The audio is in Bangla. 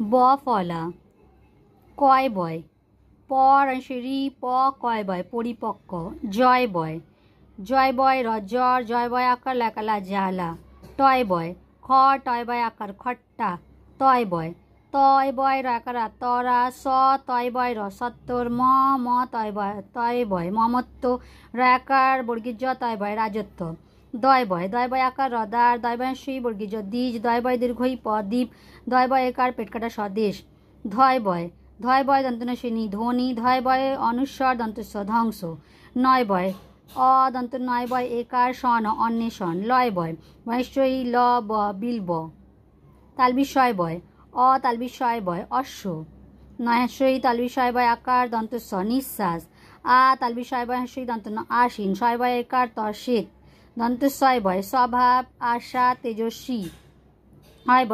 ব ফলা, কয় বয়, পর ঋ প কয় বয় পরিপক্ক, জয় বয়, জয় বয় জ্বর, জয় বয় আকার লেকালা জ্বালা, টয় বয়, খ টয় বয় আকার খট্টা, তয় বয়, তয় বয় রাকারা তরা, স তয় বয় সত্তর, ম তয় বয় মমত্ব, রাকার বর্গীজ তয় বয় রাজত্ব, দয় বয় আকার রদার, দয় বয় সুই বর্গীজ দ্বিজ, দয় বয় দীর্ঘই প দ্বীপ, দয় বয় একার পেটকাটা স্বদেশ, ধয় বয় দন্তনশিনী ধ্বনি, ধয় বয় অনুস্বর দন্তস্ব ধ্বংস, নয় বয় অদন্ত নয় বয় একার সন অন্বেষণ, লয় বয় বয়স্বই ল ব বিলব, তালবিষয় বয় তালবিষয় বয় অশ্ব, নয়স্বই তালবিষয় বয় আকার দন্তস্ব নিঃশ্বাস, তালবিষয় বয় হাস্যই দন্ত আশীন, শয় বয় একার তর্ষিত, দন্তস্বয় বয় স্বভাব আশা তেজস্বী, হয় বয়